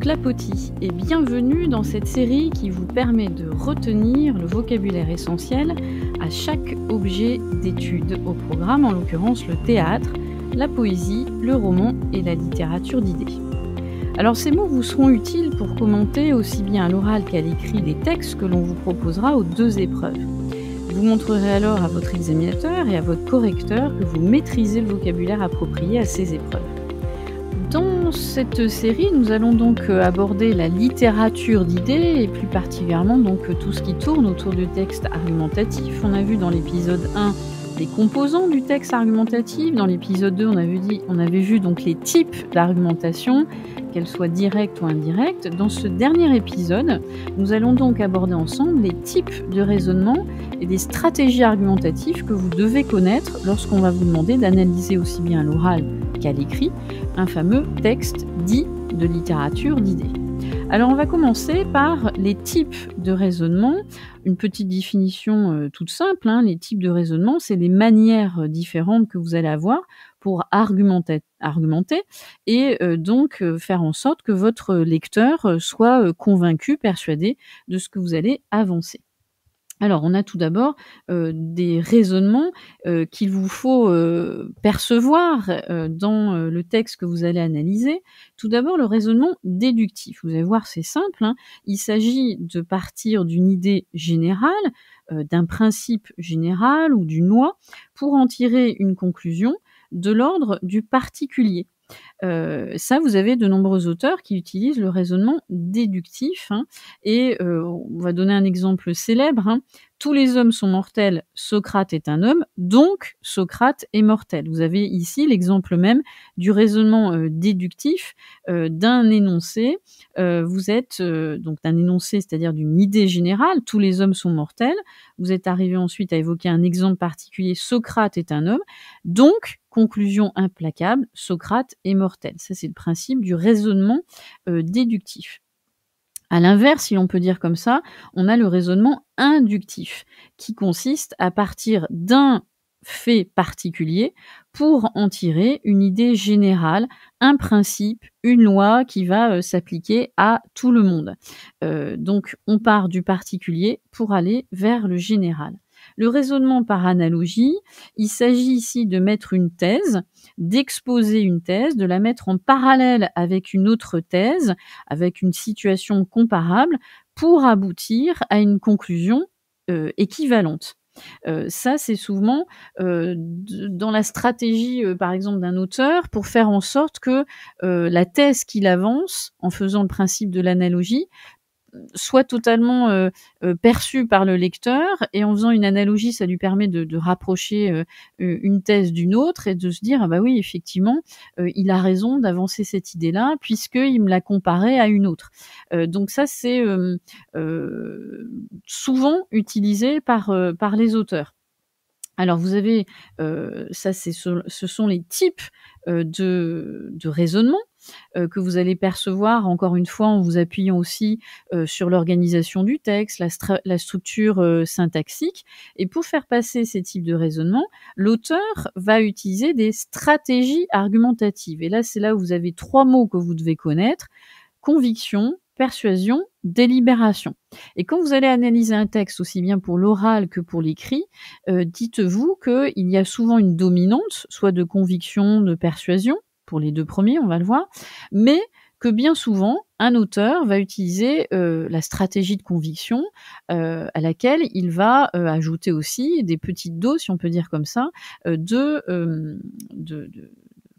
clapotis et bienvenue dans cette série qui vous permet de retenir le vocabulaire essentiel à chaque objet d'étude au programme, en l'occurrence le théâtre, la poésie, le roman et la littérature d'idées. Alors ces mots vous seront utiles pour commenter aussi bien à l'oral qu'à l'écrit les textes que l'on vous proposera aux deux épreuves. Vous montrerez alors à votre examinateur et à votre correcteur que vous maîtrisez le vocabulaire approprié à ces épreuves. Dans cette série, nous allons donc aborder la littérature d'idées et plus particulièrement donc tout ce qui tourne autour du texte argumentatif. On a vu dans l'épisode 1 les composants du texte argumentatif. Dans l'épisode 2, on avait vu donc les types d'argumentation, qu'elles soient directes ou indirectes. Dans ce dernier épisode, nous allons donc aborder ensemble les types de raisonnement et des stratégies argumentatives que vous devez connaître lorsqu'on va vous demander d'analyser aussi bien à l'oral qu'à l'écrit un fameux texte dit de littérature d'idées. Alors on va commencer par les types de raisonnement. Une petite définition toute simple, les types de raisonnement, c'est les manières différentes que vous allez avoir pour argumenter et donc faire en sorte que votre lecteur soit convaincu, persuadé de ce que vous allez avancer. Alors, on a tout d'abord des raisonnements qu'il vous faut percevoir dans le texte que vous allez analyser. Tout d'abord, le raisonnement déductif. Vous allez voir, c'est simple. Il s'agit de partir d'une idée générale, d'un principe général ou d'une loi, pour en tirer une conclusion de l'ordre du particulier. Ça, vous avez de nombreux auteurs qui utilisent le raisonnement déductif, et on va donner un exemple célèbre. Tous les hommes sont mortels, Socrate est un homme, donc Socrate est mortel. Vous avez ici l'exemple même du raisonnement déductif d'un énoncé. Vous êtes donc d'un énoncé, c'est-à-dire d'une idée générale, tous les hommes sont mortels. Vous êtes arrivé ensuite à évoquer un exemple particulier, Socrate est un homme, donc conclusion implacable, Socrate est mortel. Ça, c'est le principe du raisonnement déductif. À l'inverse, si l'on peut dire comme ça, on a le raisonnement inductif, qui consiste à partir d'un fait particulier pour en tirer une idée générale, un principe, une loi qui va s'appliquer à tout le monde. Donc, on part du particulier pour aller vers le général. Le raisonnement par analogie, il s'agit ici de mettre une thèse, d'exposer une thèse, de la mettre en parallèle avec une autre thèse, avec une situation comparable, pour aboutir à une conclusion équivalente. Ça, c'est souvent dans la stratégie, par exemple, d'un auteur, pour faire en sorte que la thèse qu'il avance, en faisant le principe de l'analogie, soit totalement perçu par le lecteur, et en faisant une analogie, ça lui permet de rapprocher une thèse d'une autre et de se dire « Ah bah oui, effectivement, il a raison d'avancer cette idée-là puisqu'il me l'a comparée à une autre ». Donc ça, c'est souvent utilisé par les auteurs. Alors vous avez, ça ce sont les types de raisonnement que vous allez percevoir, encore une fois, en vous appuyant aussi sur l'organisation du texte, la structure syntaxique. Et pour faire passer ces types de raisonnement, l'auteur va utiliser des stratégies argumentatives. Et là, c'est là où vous avez 3 mots que vous devez connaître: conviction, persuasion, délibération. Et quand vous allez analyser un texte, aussi bien pour l'oral que pour l'écrit, dites-vous qu'il y a souvent une dominante, soit de conviction, de persuasion, pour les 2 premiers, on va le voir, mais que bien souvent, un auteur va utiliser la stratégie de conviction, à laquelle il va ajouter aussi des petites doses, si on peut dire comme ça, de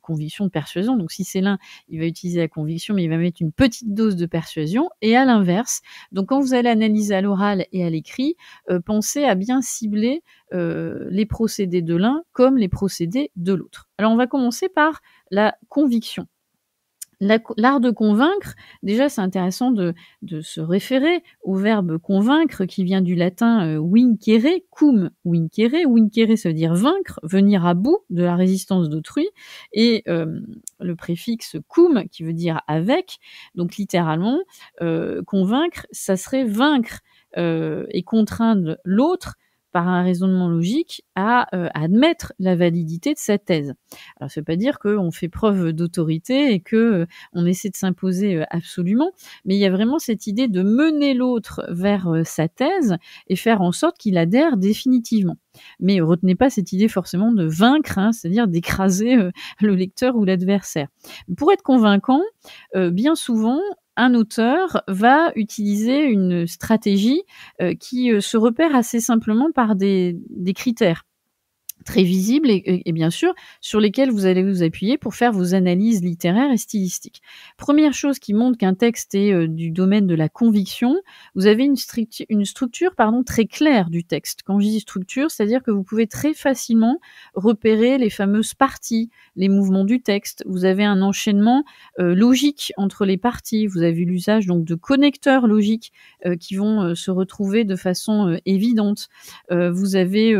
conviction, de persuasion. Donc si c'est l'un, il va utiliser la conviction, mais il va mettre une petite dose de persuasion, et à l'inverse. Donc quand vous allez analyser à l'oral et à l'écrit, pensez à bien cibler les procédés de l'un comme les procédés de l'autre. Alors on va commencer par la conviction. L'art de convaincre, déjà c'est intéressant de se référer au verbe convaincre, qui vient du latin vincere, cum vincere. Vincere, ça veut dire vaincre, venir à bout de la résistance d'autrui, et le préfixe cum qui veut dire avec. Donc littéralement, convaincre, ça serait vaincre et contraindre l'autre par un raisonnement logique, à admettre la validité de sa thèse. Alors ça veut pas dire qu'on fait preuve d'autorité et que, on essaie de s'imposer, absolument, mais il y a vraiment cette idée de mener l'autre vers, sa thèse et faire en sorte qu'il adhère définitivement. Mais retenez pas cette idée forcément de vaincre, hein, c'est-à-dire d'écraser, le lecteur ou l'adversaire. Pour être convaincant, bien souvent, un auteur va utiliser une stratégie, qui, se repère assez simplement par des critères très visibles et bien sûr, sur lesquels vous allez vous appuyer pour faire vos analyses littéraires et stylistiques. Première chose qui montre qu'un texte est, du domaine de la conviction, vous avez une structure, pardon, très claire du texte. Quand je dis structure, c'est-à-dire que vous pouvez très facilement repérer les fameuses parties, les mouvements du texte. Vous avez un enchaînement, logique entre les parties. Vous avez l'usage donc de connecteurs logiques, qui vont, se retrouver de façon, évidente. Vous avez,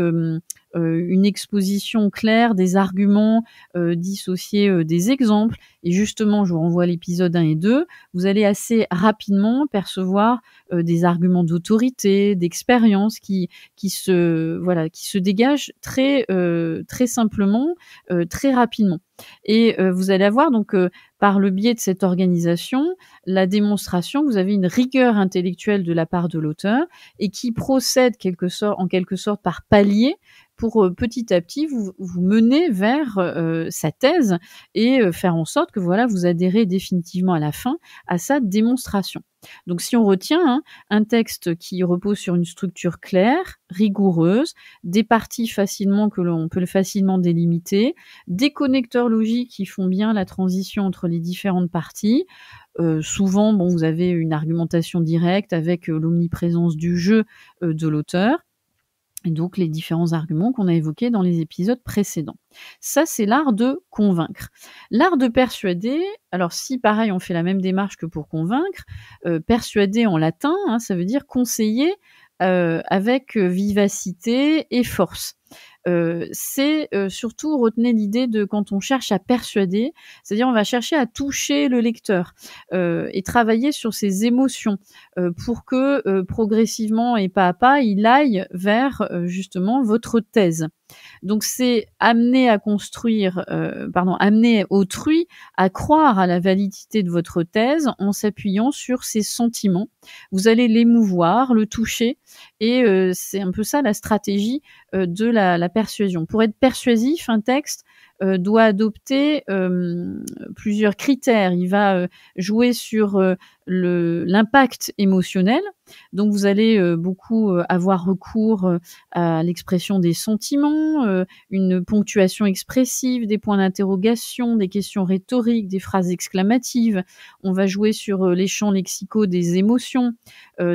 une exposition claire des arguments, dissociés, des exemples et justement, je vous renvoie à l'épisode 1 et 2, vous allez assez rapidement percevoir, des arguments d'autorité, d'expérience qui se dégagent très simplement, très rapidement et vous allez avoir donc, par le biais de cette organisation, la démonstration que vous avez une rigueur intellectuelle de la part de l'auteur et qui procède en quelque sorte par paliers pour, petit à petit vous mener vers, sa thèse et faire en sorte que voilà, vous adhérez définitivement à la fin à sa démonstration. Donc si on retient, hein, un texte qui repose sur une structure claire, rigoureuse, des parties facilement que l'on peut facilement délimiter, des connecteurs logiques qui font bien la transition entre les différentes parties. Souvent, bon, vous avez une argumentation directe avec, l'omniprésence du jeu, de l'auteur et donc les différents arguments qu'on a évoqués dans les épisodes précédents. Ça, c'est l'art de convaincre. L'art de persuader, alors si pareil on fait la même démarche que pour convaincre, persuader en latin, hein, ça veut dire conseiller, avec, vivacité et force. C'est, surtout retenez l'idée de quand on cherche à persuader, c'est-à-dire on va chercher à toucher le lecteur, et travailler sur ses émotions, pour que, progressivement et pas à pas, il aille vers, justement votre thèse. Donc c'est amener autrui à croire à la validité de votre thèse en s'appuyant sur ses sentiments. Vous allez l'émouvoir, le toucher et c'est un peu ça la stratégie, de la persuasion. Pour être persuasif, un texte, doit adopter, plusieurs critères. Il va, jouer sur, l'impact émotionnel. Donc vous allez, beaucoup, avoir recours, à l'expression des sentiments, une ponctuation expressive, des points d'interrogation, des questions rhétoriques, des phrases exclamatives. On va jouer sur, les champs lexicaux des émotions,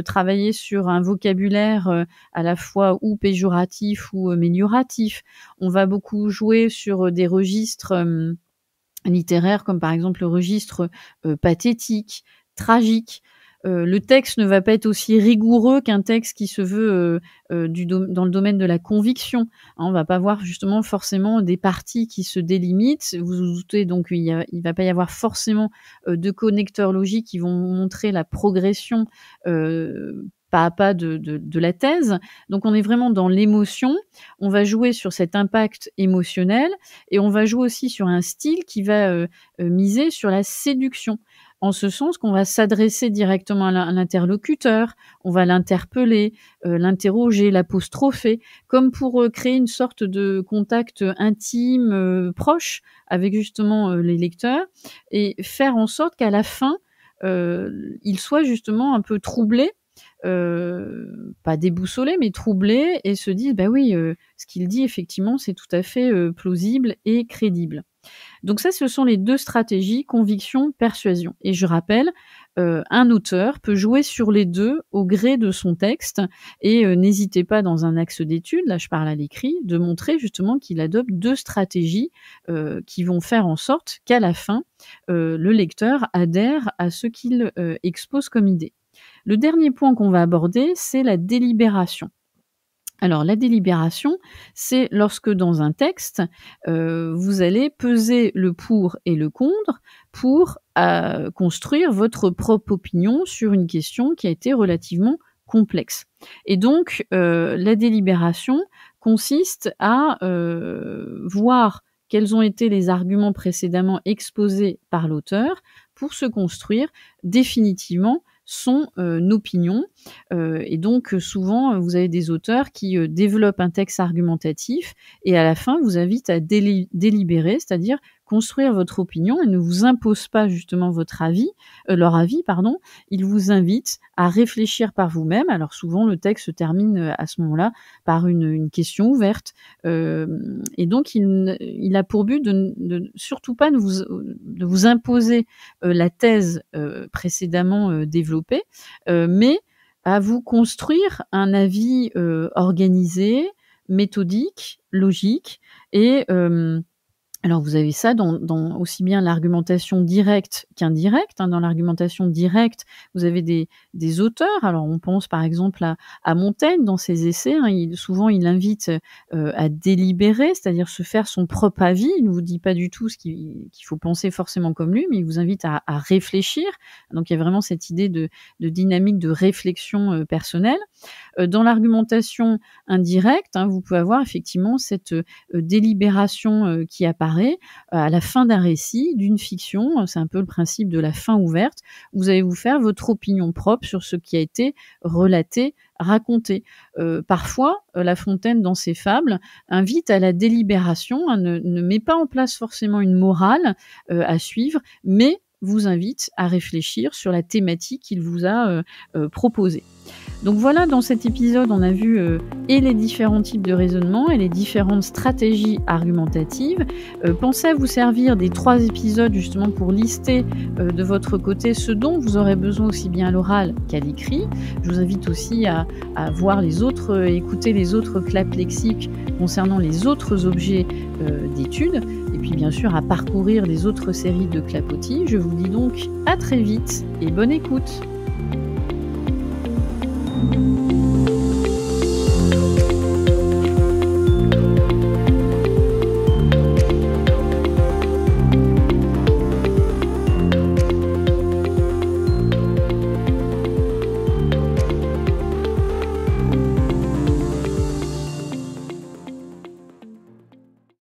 travailler sur un vocabulaire, à la fois ou péjoratif ou amélioratif. On va beaucoup jouer sur, des registres, littéraires comme par exemple le registre, pathétique, tragique. Le texte ne va pas être aussi rigoureux qu'un texte qui se veut, dans le domaine de la conviction, hein. On va pas voir justement forcément des parties qui se délimitent. Vous vous doutez donc il va pas y avoir forcément, de connecteurs logiques qui vont montrer la progression, pas à pas de la thèse. Donc on est vraiment dans l'émotion. On va jouer sur cet impact émotionnel et on va jouer aussi sur un style qui va, miser sur la séduction. En ce sens qu'on va s'adresser directement à l'interlocuteur, on va l'interpeller, l'interroger, l'apostropher, comme pour, créer une sorte de contact, intime, proche avec justement, les lecteurs et faire en sorte qu'à la fin, ils soient justement un peu troublés, pas déboussolés, mais troublés et se disent: «Bah oui, ce qu'il dit effectivement, c'est tout à fait, plausible et crédible». Donc ça, ce sont les 2 stratégies, conviction, persuasion et je rappelle, un auteur peut jouer sur les 2 au gré de son texte et n'hésitez pas dans un axe d'étude, là je parle à l'écrit, de montrer justement qu'il adopte 2 stratégies, qui vont faire en sorte qu'à la fin, le lecteur adhère à ce qu'il, expose comme idée. Le dernier point qu'on va aborder, c'est la délibération. Alors la délibération, c'est lorsque dans un texte, vous allez peser le pour et le contre pour, construire votre propre opinion sur une question qui a été relativement complexe. Et donc, la délibération consiste à voir quels ont été les arguments précédemment exposés par l'auteur pour se construire définitivement son opinion. Et donc souvent, vous avez des auteurs qui développent un texte argumentatif et à la fin vous invitent à délibérer, c'est-à-dire construire votre opinion. Ils ne vous imposent pas justement leur avis, pardon. Ils vous invitent à réfléchir par vous-même. Alors souvent le texte se termine à ce moment-là par une question ouverte. Et donc il a pour but de surtout pas de vous imposer la thèse précédemment développée, mais à vous construire un avis organisé, méthodique, logique et alors vous avez ça dans aussi bien l'argumentation directe qu'indirecte, hein. Dans l'argumentation directe, vous avez des auteurs. Alors on pense par exemple à Montaigne dans ses essais, hein, souvent il invite à délibérer, c'est-à-dire se faire son propre avis. Il ne vous dit pas du tout qu'il faut penser forcément comme lui, mais il vous invite à réfléchir. Donc il y a vraiment cette idée de dynamique de réflexion personnelle. Dans l'argumentation indirecte, hein, vous pouvez avoir effectivement cette délibération qui apparaît à la fin d'un récit, d'une fiction. C'est un peu le principe de la fin ouverte. Vous allez vous faire votre opinion propre sur ce qui a été relaté, raconté. Parfois, La Fontaine, dans ses fables, invite à la délibération, hein, ne met pas en place forcément une morale à suivre, mais vous invite à réfléchir sur la thématique qu'il vous a proposée. Donc voilà, dans cet épisode, on a vu et les différents types de raisonnement et les différentes stratégies argumentatives. Pensez à vous servir des 3 épisodes justement pour lister de votre côté ce dont vous aurez besoin aussi bien à l'oral qu'à l'écrit. Je vous invite aussi à voir écouter les autres claps lexiques concernant les autres objets d'études et puis bien sûr à parcourir les autres séries de clapotis. Je vous dis donc à très vite et bonne écoute.